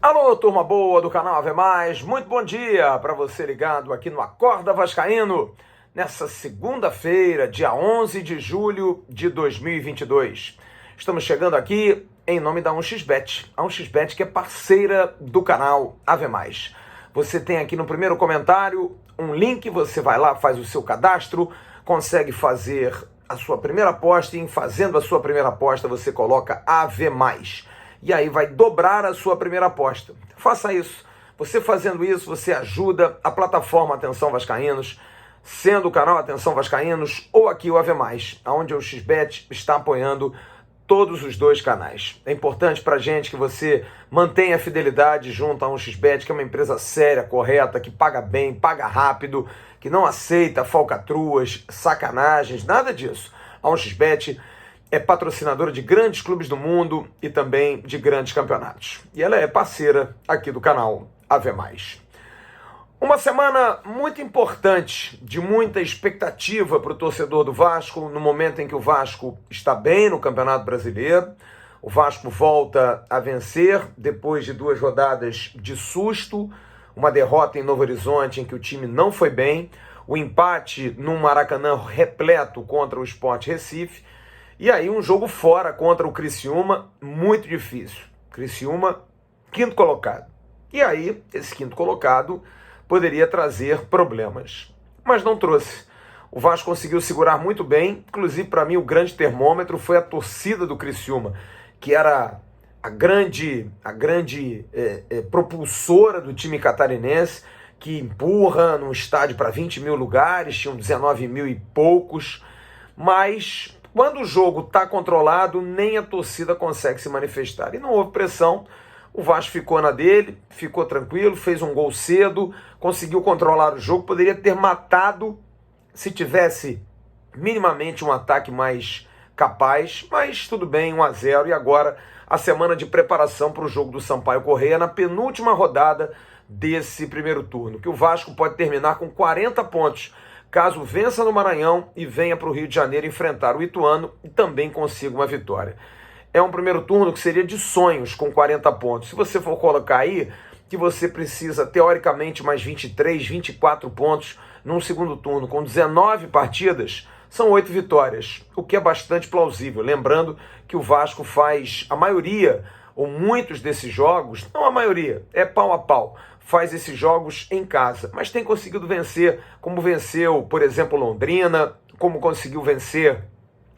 Alô, turma boa do canal Ave Mais, muito bom dia para você ligado aqui no Acorda Vascaíno, nessa segunda-feira, dia 11 de julho de 2022. Estamos chegando aqui em nome da 1xBet, a 1xBet que é parceira do canal Ave Mais. Você tem aqui no primeiro comentário um link, você vai lá, faz o seu cadastro, consegue fazer a sua primeira aposta e em fazendo a sua primeira aposta você coloca Ave Mais. E aí vai dobrar a sua primeira aposta. Faça isso. Você fazendo isso, você ajuda a plataforma Atenção Vascaínos, sendo o canal Atenção Vascaínos ou aqui o Ave Mais, onde o XBet está apoiando todos os dois canais. É importante para a gente que você mantenha a fidelidade junto a 1xBet, que é uma empresa séria, correta, que paga bem, paga rápido, que não aceita falcatruas, sacanagens, nada disso. A 1xBet é patrocinadora de grandes clubes do mundo e também de grandes campeonatos. E ela é parceira aqui do canal Ave Mais. Uma semana muito importante, de muita expectativa para o torcedor do Vasco, no momento em que o Vasco está bem no Campeonato Brasileiro. O Vasco volta a vencer depois de 2 rodadas de susto, uma derrota em Novo Horizonte em que o time não foi bem, o empate no Maracanã repleto contra o Sport Recife, e aí um jogo fora contra o Criciúma, muito difícil. Criciúma, 5º colocado. E aí, esse 5º colocado poderia trazer problemas. Mas não trouxe. O Vasco conseguiu segurar muito bem. Inclusive, para mim, o grande termômetro foi a torcida do Criciúma, que era a grande propulsora do time catarinense, que empurra num estádio para 20 mil lugares, tinham 19 mil e poucos, mas quando o jogo está controlado, nem a torcida consegue se manifestar. E não houve pressão, o Vasco ficou na dele, ficou tranquilo, fez um gol cedo, conseguiu controlar o jogo, poderia ter matado se tivesse minimamente um ataque mais capaz, mas tudo bem, 1-0. E agora a semana de preparação para o jogo do Sampaio Corrêa, na penúltima rodada desse primeiro turno, que o Vasco pode terminar com 40 pontos, caso vença no Maranhão e venha para o Rio de Janeiro enfrentar o Ituano e também consiga uma vitória. É um primeiro turno que seria de sonhos com 40 pontos. Se você for colocar aí que você precisa, teoricamente, mais 23, 24 pontos num segundo turno com 19 partidas, são 8 vitórias, o que é bastante plausível. Lembrando que o Vasco faz a maioria, ou muitos desses jogos, não a maioria, é pau a pau, faz esses jogos em casa, mas tem conseguido vencer, como venceu, por exemplo, Londrina, como conseguiu vencer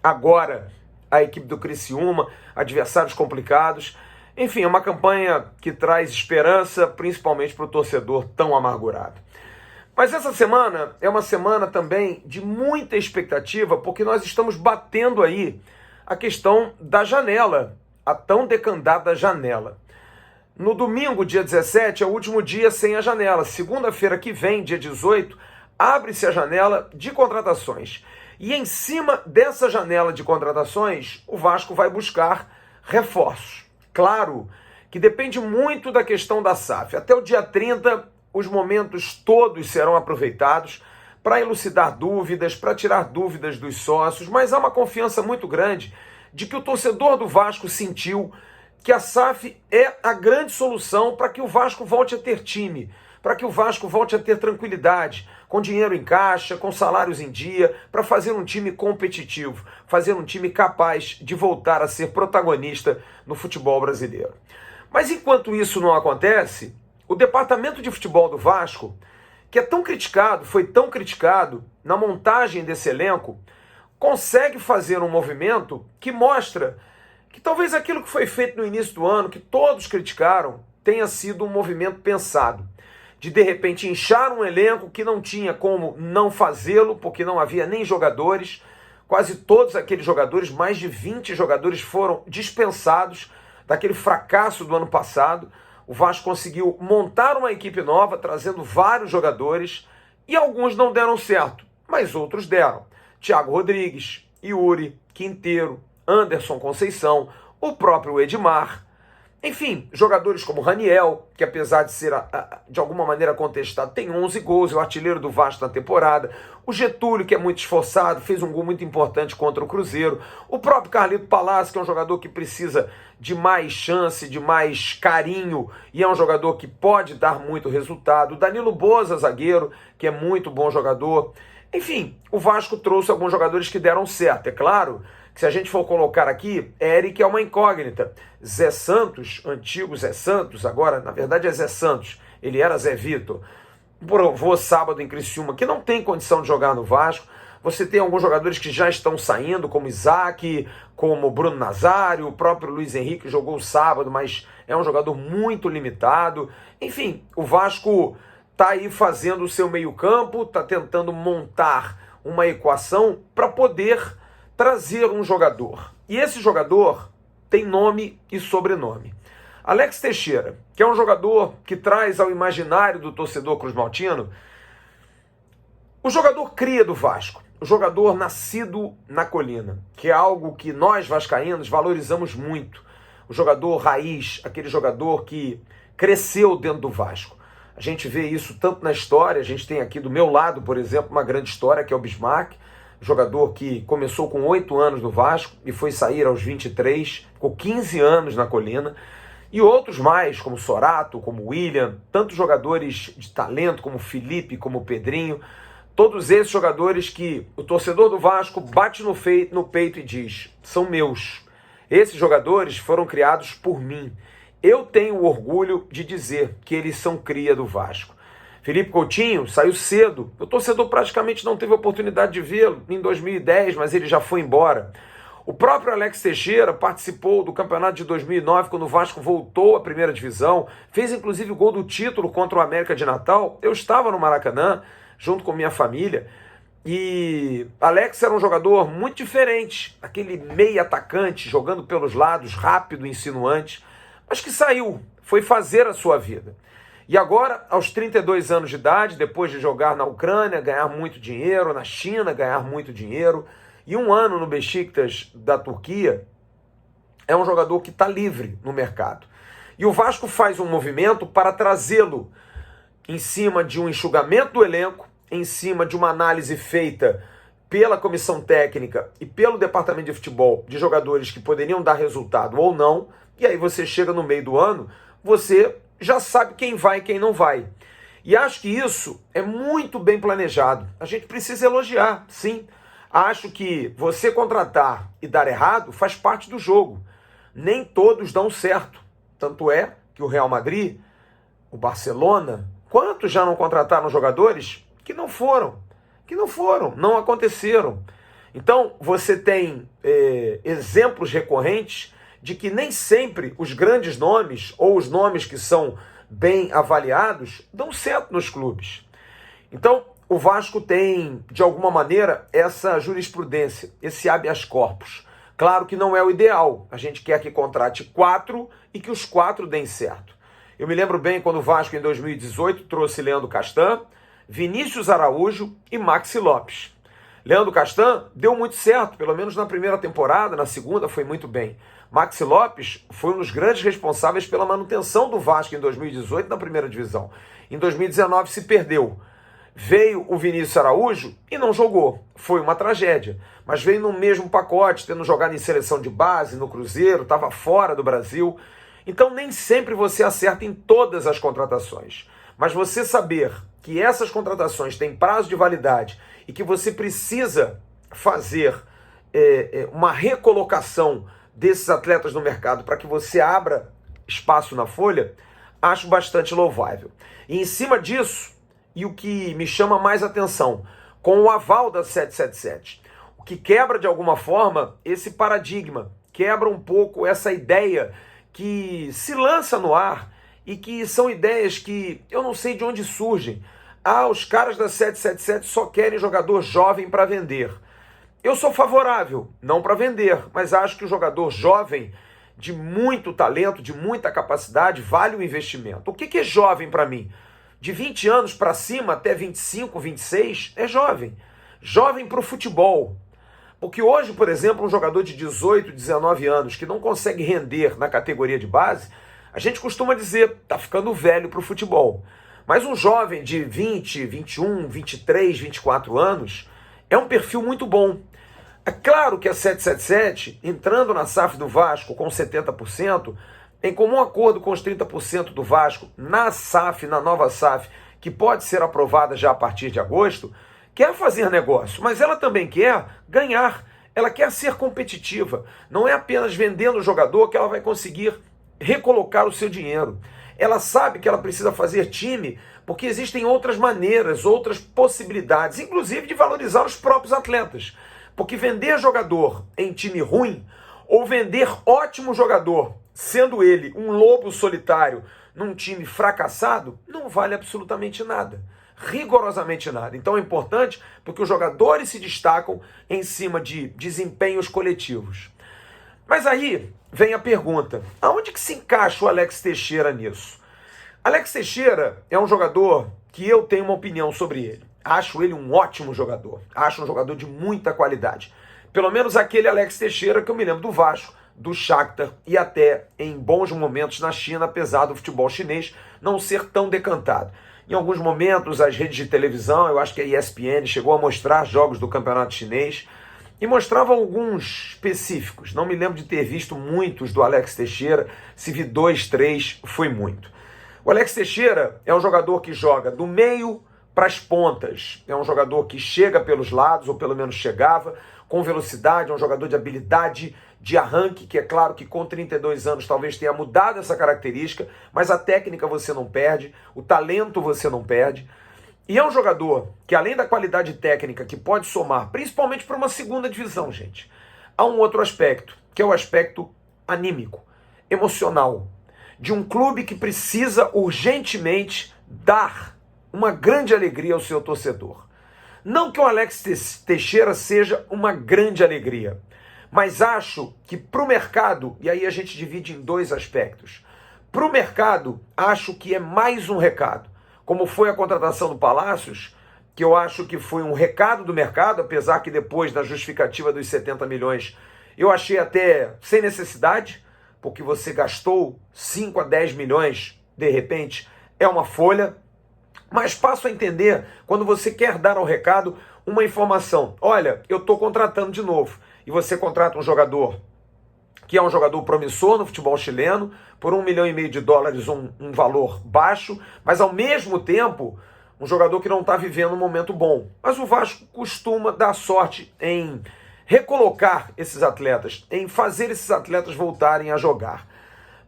agora a equipe do Criciúma, adversários complicados. Enfim, é uma campanha que traz esperança, principalmente para o torcedor tão amargurado. Mas essa semana é uma semana também de muita expectativa, porque nós estamos batendo aí a questão da janela, a tão decandada janela. No domingo, dia 17, é o último dia sem a janela. Segunda-feira que vem, dia 18, abre-se a janela de contratações. E em cima dessa janela de contratações, o Vasco vai buscar reforços. Claro que depende muito da questão da SAF. Até o dia 30, os momentos todos serão aproveitados para elucidar dúvidas, para tirar dúvidas dos sócios, mas há uma confiança muito grande de que o torcedor do Vasco sentiu que a SAF é a grande solução para que o Vasco volte a ter time, para que o Vasco volte a ter tranquilidade, com dinheiro em caixa, com salários em dia, para fazer um time competitivo, fazer um time capaz de voltar a ser protagonista no futebol brasileiro. Mas enquanto isso não acontece, o departamento de futebol do Vasco, que é tão criticado, foi tão criticado na montagem desse elenco, consegue fazer um movimento que mostra que talvez aquilo que foi feito no início do ano, que todos criticaram, tenha sido um movimento pensado. De repente, inchar um elenco que não tinha como não fazê-lo, porque não havia nem jogadores. Quase todos aqueles jogadores, mais de 20 jogadores, foram dispensados daquele fracasso do ano passado. O Vasco conseguiu montar uma equipe nova, trazendo vários jogadores, e alguns não deram certo, mas outros deram. Thiago Rodrigues, Yuri, Quinteiro, Anderson Conceição, o próprio Edmar. Enfim, jogadores como Raniel, que apesar de ser de alguma maneira contestado, tem 11 gols, é o artilheiro do Vasco na temporada. O Getúlio, que é muito esforçado, fez um gol muito importante contra o Cruzeiro. O próprio Carlito Palácio, que é um jogador que precisa de mais chance, de mais carinho, e é um jogador que pode dar muito resultado. O Danilo Boza, zagueiro, que é muito bom jogador. Enfim, o Vasco trouxe alguns jogadores que deram certo. É claro que se a gente for colocar aqui, Eric é uma incógnita. Zé Santos, antigo Zé Santos, agora na verdade é Zé Santos, ele era Zé Vitor, provou sábado em Criciúma que não tem condição de jogar no Vasco. Você tem alguns jogadores que já estão saindo, como Isaac, como Bruno Nazário, o próprio Luiz Henrique jogou sábado, mas é um jogador muito limitado. Enfim, o Vasco está aí fazendo o seu meio-campo, está tentando montar uma equação para poder trazer um jogador. E esse jogador tem nome e sobrenome. Alex Teixeira, que é um jogador que traz ao imaginário do torcedor cruzmaltino o jogador cria do Vasco, o jogador nascido na colina, que é algo que nós vascaínos valorizamos muito. O jogador raiz, aquele jogador que cresceu dentro do Vasco. A gente vê isso tanto na história, a gente tem aqui do meu lado, por exemplo, uma grande história que é o Bismarck, jogador que começou com 8 anos no Vasco e foi sair aos 23, ficou 15 anos na colina, e outros mais, como Sorato, como William, tantos jogadores de talento, como Felipe, como Pedrinho, todos esses jogadores que o torcedor do Vasco bate no peito e diz, são meus. Esses jogadores foram criados por mim. Eu tenho o orgulho de dizer que eles são cria do Vasco. Felipe Coutinho saiu cedo, o torcedor praticamente não teve oportunidade de vê-lo em 2010, mas ele já foi embora. O próprio Alex Teixeira participou do campeonato de 2009, quando o Vasco voltou à primeira divisão, fez inclusive o gol do título contra o América de Natal. Eu estava no Maracanã, junto com minha família, e Alex era um jogador muito diferente, aquele meio atacante, jogando pelos lados, rápido, insinuante, mas que saiu, foi fazer a sua vida. E agora, aos 32 anos de idade, depois de jogar na Ucrânia, ganhar muito dinheiro, na China, ganhar muito dinheiro, e um ano no Beşiktaş da Turquia, é um jogador que está livre no mercado. E o Vasco faz um movimento para trazê-lo em cima de um enxugamento do elenco, em cima de uma análise feita pela comissão técnica e pelo departamento de futebol de jogadores que poderiam dar resultado ou não, e aí você chega no meio do ano, você já sabe quem vai e quem não vai. E acho que isso é muito bem planejado. A gente precisa elogiar, sim. Acho que você contratar e dar errado faz parte do jogo. Nem todos dão certo. Tanto é que o Real Madrid, o Barcelona, quantos já não contrataram jogadores que não foram, não aconteceram. Então você tem exemplos recorrentes de que nem sempre os grandes nomes ou os nomes que são bem avaliados dão certo nos clubes. Então, o Vasco tem, de alguma maneira, essa jurisprudência, esse habeas corpus. Claro que não é o ideal. A gente quer que contrate 4 e que os 4 deem certo. Eu me lembro bem quando o Vasco, em 2018, trouxe Leandro Castan, Vinícius Araújo e Maxi Lopes. Leandro Castan deu muito certo, pelo menos na primeira temporada, na segunda foi muito bem. Maxi Lopes foi um dos grandes responsáveis pela manutenção do Vasco em 2018 na primeira divisão. Em 2019 se perdeu. Veio o Vinícius Araújo e não jogou. Foi uma tragédia. Mas veio no mesmo pacote, tendo jogado em seleção de base, no Cruzeiro, estava fora do Brasil. Então nem sempre você acerta em todas as contratações. Mas você saber que essas contratações têm prazo de validade e que você precisa fazer uma recolocação desses atletas no mercado para que você abra espaço na folha, acho bastante louvável. E em cima disso, e o que me chama mais atenção, com o aval da 777, o que quebra de alguma forma esse paradigma, quebra um pouco essa ideia que se lança no ar e que são ideias que eu não sei de onde surgem. Os caras da 777 só querem jogador jovem para vender. Eu sou favorável, não para vender, mas acho que o jogador jovem, de muito talento, de muita capacidade, vale o investimento. O que é jovem para mim? De 20 anos para cima, até 25, 26, é jovem. Jovem para o futebol. Porque hoje, por exemplo, um jogador de 18, 19 anos que não consegue render na categoria de base, A gente costuma dizer, tá ficando velho para o futebol. Mas um jovem de 20, 21, 23, 24 anos é um perfil muito bom. É claro que a 777, entrando na SAF do Vasco com 70%, em comum acordo com os 30% do Vasco na SAF, na nova SAF, que pode ser aprovada já a partir de agosto, quer fazer negócio, mas ela também quer ganhar, ela quer ser competitiva. Não é apenas vendendo o jogador que ela vai conseguir recolocar o seu dinheiro. Ela sabe que ela precisa fazer time porque existem outras maneiras, outras possibilidades, inclusive de valorizar os próprios atletas. Porque vender jogador em time ruim ou vender ótimo jogador, sendo ele um lobo solitário num time fracassado, não vale absolutamente nada. Rigorosamente nada. Então é importante porque os jogadores se destacam em cima de desempenhos coletivos. Mas aí vem a pergunta, aonde que se encaixa o Alex Teixeira nisso? Alex Teixeira é um jogador que eu tenho uma opinião sobre ele. Acho ele um ótimo jogador, acho um jogador de muita qualidade. Pelo menos aquele Alex Teixeira que eu me lembro do Vasco, do Shakhtar e até em bons momentos na China, apesar do futebol chinês não ser tão decantado. Em alguns momentos, as redes de televisão, eu acho que a ESPN chegou a mostrar jogos do campeonato chinês e mostrava alguns específicos. Não me lembro de ter visto muitos do Alex Teixeira, se vi 2, 3, foi muito. O Alex Teixeira é um jogador que joga do meio para as pontas. É um jogador que chega pelos lados, ou pelo menos chegava, com velocidade, é um jogador de habilidade, de arranque, que é claro que com 32 anos talvez tenha mudado essa característica, mas a técnica você não perde, o talento você não perde. E é um jogador que, além da qualidade técnica, que pode somar, principalmente para uma segunda divisão, gente, há um outro aspecto, que é o aspecto anímico, emocional, de um clube que precisa urgentemente dar uma grande alegria ao seu torcedor. Não que o Alex Teixeira seja uma grande alegria, mas acho que para o mercado, e aí a gente divide em dois aspectos, para o mercado, acho que é mais um recado, como foi a contratação do Palácios, que eu acho que foi um recado do mercado, apesar que depois da justificativa dos 70 milhões, eu achei até sem necessidade, porque você gastou 5 a 10 milhões, de repente, é uma folha. Mas passo a entender quando você quer dar ao recado uma informação. Olha, eu estou contratando de novo. E você contrata um jogador que é um jogador promissor no futebol chileno, por US$ 1,5 milhão, um valor baixo, mas ao mesmo tempo um jogador que não está vivendo um momento bom. Mas o Vasco costuma dar sorte em recolocar esses atletas, em fazer esses atletas voltarem a jogar.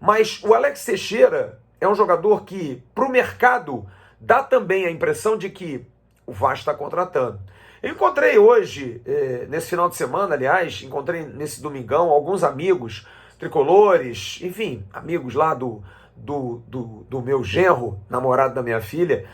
Mas o Alex Teixeira é um jogador que, para o mercado, dá também a impressão de que o Vasco está contratando. Eu encontrei hoje, nesse final de semana, aliás, encontrei nesse domingão alguns amigos tricolores, enfim, amigos lá do meu genro, namorado da minha filha,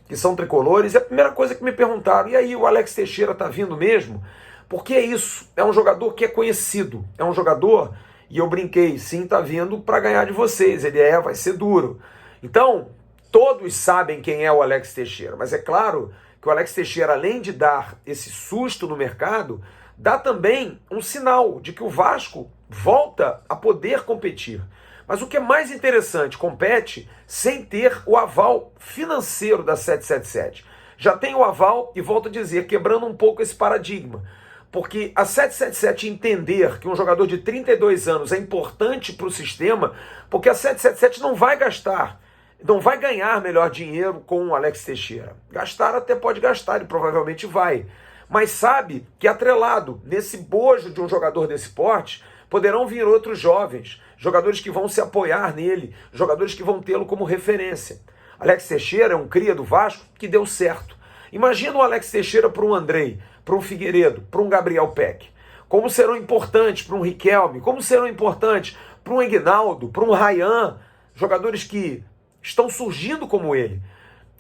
que são tricolores, e a primeira coisa que me perguntaram, e aí, o Alex Teixeira está vindo mesmo? Porque é isso, é um jogador que é conhecido, é um jogador, e eu brinquei, sim, está vindo para ganhar de vocês, ele vai ser duro. Então, todos sabem quem é o Alex Teixeira, mas é claro que o Alex Teixeira, além de dar esse susto no mercado, dá também um sinal de que o Vasco volta a poder competir. Mas o que é mais interessante, compete sem ter o aval financeiro da 777. Já tem o aval, e volto a dizer, quebrando um pouco esse paradigma. Porque a 777 entender que um jogador de 32 anos é importante para o sistema, porque a 777 não vai gastar, não vai ganhar melhor dinheiro com o Alex Teixeira. Gastar até pode gastar, ele provavelmente vai. Mas sabe que atrelado nesse bojo de um jogador desse porte, poderão vir outros jovens, jogadores que vão se apoiar nele, jogadores que vão tê-lo como referência. Alex Teixeira é um cria do Vasco que deu certo. Imagina o Alex Teixeira para um Andrei, para um Figueiredo, para um Gabriel Peck. Como serão importantes para um Riquelme, como serão importantes para um Aguinaldo, para um Ryan, jogadores que estão surgindo como ele.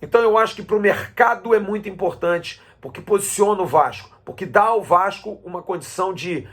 Então eu acho que para o mercado é muito importante, porque posiciona o Vasco, porque dá ao Vasco uma condição de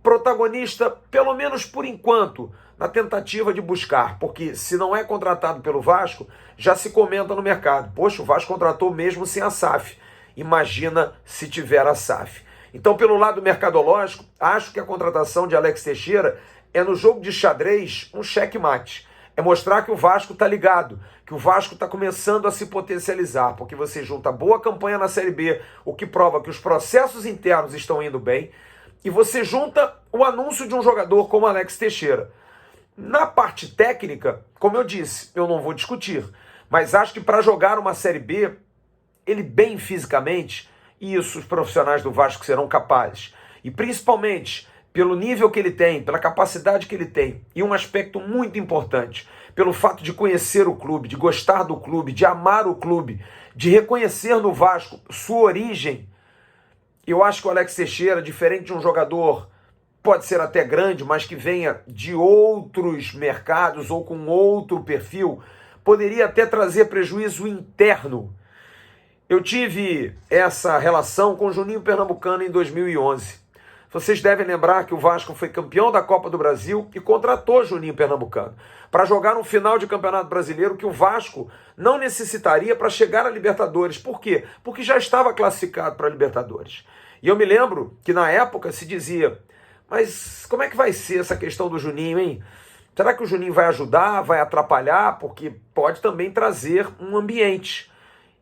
protagonista, pelo menos por enquanto, na tentativa de buscar, porque se não é contratado pelo Vasco, já se comenta no mercado, poxa, o Vasco contratou mesmo sem a SAF, imagina se tiver a SAF. Então, pelo lado mercadológico, acho que a contratação de Alex Teixeira é, no jogo de xadrez, um checkmate. É mostrar que o Vasco está ligado, que o Vasco está começando a se potencializar, porque você junta boa campanha na Série B, o que prova que os processos internos estão indo bem, e você junta o anúncio de um jogador como Alex Teixeira. Na parte técnica, como eu disse, eu não vou discutir, mas acho que para jogar uma Série B, ele bem fisicamente, isso os profissionais do Vasco serão capazes. E principalmente pelo nível que ele tem, pela capacidade que ele tem, e um aspecto muito importante, pelo fato de conhecer o clube, de gostar do clube, de amar o clube, de reconhecer no Vasco sua origem. Eu acho que o Alex Teixeira, diferente de um jogador, pode ser até grande, mas que venha de outros mercados ou com outro perfil, poderia até trazer prejuízo interno. Eu tive essa relação com o Juninho Pernambucano em 2011. Vocês devem lembrar que o Vasco foi campeão da Copa do Brasil e contratou Juninho Pernambucano para jogar um final de Campeonato Brasileiro que o Vasco não necessitaria para chegar à Libertadores. Por quê? Porque já estava classificado para a Libertadores. E eu me lembro que na época se dizia, mas como é que vai ser essa questão do Juninho, hein? Será que o Juninho vai ajudar, vai atrapalhar? Porque pode também trazer um ambiente.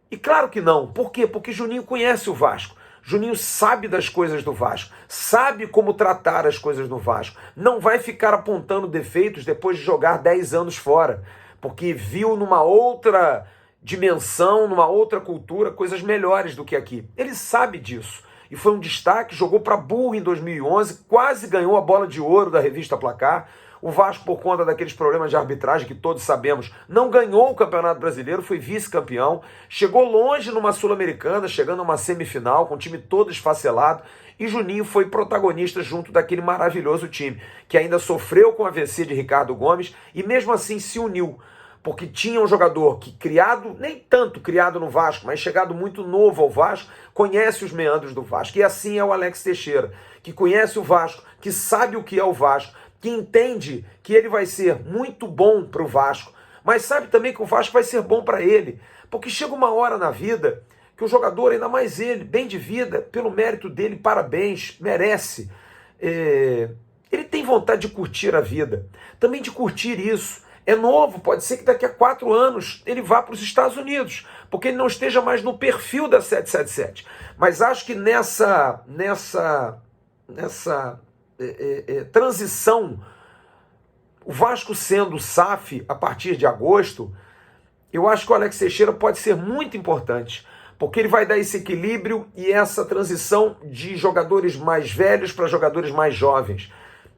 E claro que não. Por quê? Porque Juninho conhece o Vasco. Juninho sabe das coisas do Vasco, sabe como tratar as coisas do Vasco. Não vai ficar apontando defeitos depois de jogar 10 anos fora, porque viu numa outra dimensão, numa outra cultura, coisas melhores do que aqui. Ele sabe disso. E foi um destaque, jogou para burro em 2011, quase ganhou a bola de ouro da revista Placar. O Vasco, por conta daqueles problemas de arbitragem que todos sabemos, não ganhou o Campeonato Brasileiro, foi vice-campeão, chegou longe numa Sul-Americana, chegando a uma semifinal, com o time todo esfacelado, e Juninho foi protagonista junto daquele maravilhoso time, que ainda sofreu com o AVC de Ricardo Gomes, e mesmo assim se uniu, porque tinha um jogador que criado, nem tanto criado no Vasco, mas chegado muito novo ao Vasco, conhece os meandros do Vasco, e assim é o Alex Teixeira, que conhece o Vasco, que sabe o que é o Vasco, que entende que ele vai ser muito bom para o Vasco, mas sabe também que o Vasco vai ser bom para ele, porque chega uma hora na vida que o jogador, ainda mais ele, bem de vida, pelo mérito dele, parabéns, merece. Ele tem vontade de curtir a vida, também de curtir isso. É novo, pode ser que daqui a 4 anos ele vá para os Estados Unidos, porque ele não esteja mais no perfil da 777. Mas acho que nessa transição, o Vasco sendo SAF a partir de agosto, eu acho que o Alex Teixeira pode ser muito importante, porque ele vai dar esse equilíbrio e essa transição de jogadores mais velhos para jogadores mais jovens.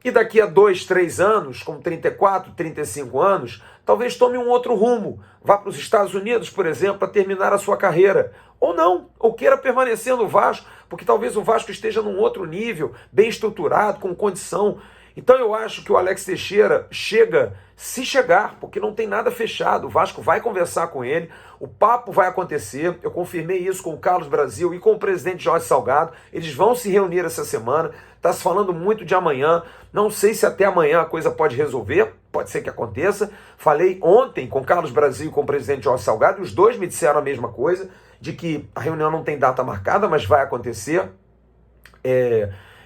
E daqui a 2, 3 anos, com 34, 35 anos, talvez tome um outro rumo. Vá para os Estados Unidos, por exemplo, para terminar a sua carreira. Ou não, ou queira permanecer no Vasco, porque talvez o Vasco esteja num outro nível, bem estruturado, com condição. Então eu acho que o Alex Teixeira chega, se chegar, porque não tem nada fechado. O Vasco vai conversar com ele, o papo vai acontecer. Eu confirmei isso com o Carlos Brasil e com o presidente Jorge Salgado. Eles vão se reunir essa semana. Está se falando muito de amanhã. Não sei se até amanhã a coisa pode resolver. Pode ser que aconteça. Falei ontem com o Carlos Brasil e com o presidente Jorge Salgado. E os dois me disseram a mesma coisa, de que a reunião não tem data marcada, mas vai acontecer.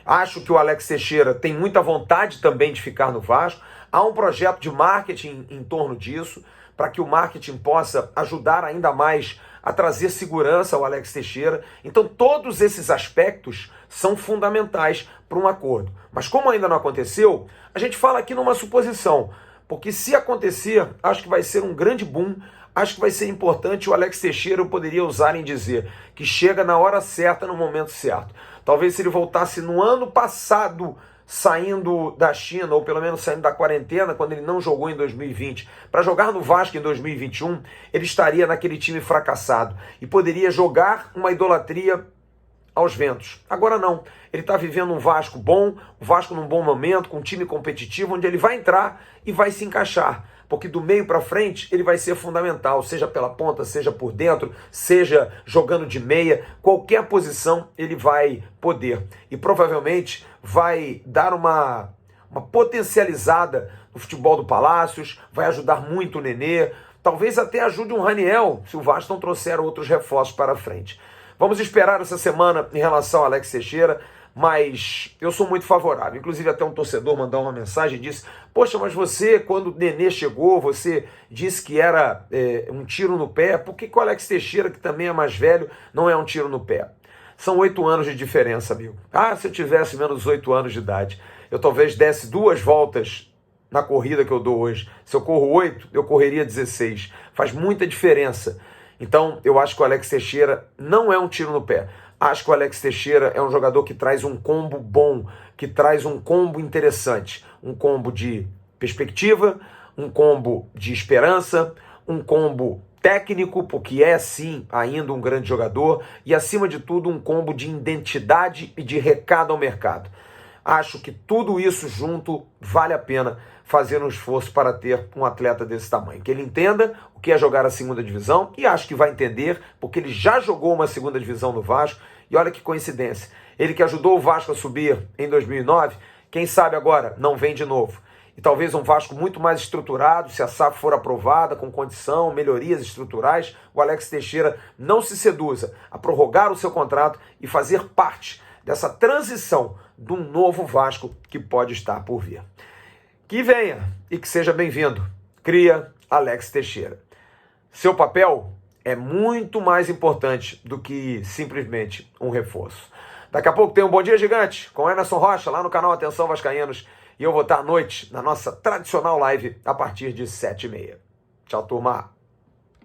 Acho que o Alex Teixeira tem muita vontade também de ficar no Vasco. Há um projeto de marketing em torno disso, para que o marketing possa ajudar ainda mais a trazer segurança ao Alex Teixeira. Então todos esses aspectos são fundamentais para um acordo. Mas como ainda não aconteceu, a gente fala aqui numa suposição, porque se acontecer, acho que vai ser um grande boom. Acho que vai ser importante. O Alex Teixeira eu poderia usar em dizer que chega na hora certa, no momento certo. Talvez se ele voltasse no ano passado, saindo da China, ou pelo menos saindo da quarentena, quando ele não jogou em 2020, para jogar no Vasco em 2021, ele estaria naquele time fracassado e poderia jogar uma idolatria aos ventos. Agora não, ele está vivendo um Vasco bom, um Vasco num bom momento, com um time competitivo, onde ele vai entrar e vai se encaixar, porque do meio para frente ele vai ser fundamental, seja pela ponta, seja por dentro, seja jogando de meia, qualquer posição ele vai poder. E provavelmente vai dar uma potencializada no futebol do Palácios, vai ajudar muito o Nenê, talvez até ajude um Raniel, se o Vasco não trouxer outros reforços para frente. Vamos esperar essa semana em relação ao Alex Teixeira, mas eu sou muito favorável. Inclusive até um torcedor mandou uma mensagem e disse: poxa, mas você, quando o Nenê chegou, você disse que era um tiro no pé, por que o Alex Teixeira, que também é mais velho, não é um tiro no pé? São 8 anos de diferença, amigo. Se eu tivesse menos 8 anos de idade, eu talvez desse 2 voltas na corrida que eu dou hoje. Se eu corro 8, eu correria 16. Faz muita diferença. Então, eu acho que o Alex Teixeira não é um tiro no pé. Acho que o Alex Teixeira é um jogador que traz um combo bom, que traz um combo interessante. Um combo de perspectiva, um combo de esperança, um combo técnico, porque é sim ainda um grande jogador, e acima de tudo um combo de identidade e de recado ao mercado. Acho que tudo isso junto vale a pena fazer um esforço para ter um atleta desse tamanho. Que ele entenda o que é jogar a segunda divisão, e acho que vai entender, porque ele já jogou uma segunda divisão no Vasco, e olha que coincidência. Ele que ajudou o Vasco a subir em 2009, quem sabe agora não vem de novo. E talvez um Vasco muito mais estruturado, se a SAF for aprovada, com condição, melhorias estruturais, o Alex Teixeira não se seduza a prorrogar o seu contrato e fazer parte dessa transição de um novo Vasco que pode estar por vir. Que venha e que seja bem-vindo. Cria Alex Teixeira. Seu papel é muito mais importante do que simplesmente um reforço. Daqui a pouco tem um Bom Dia Gigante com Emerson Rocha lá no canal Atenção Vascaínos. E eu vou estar à noite na nossa tradicional live a partir de 7h30. Tchau, turma!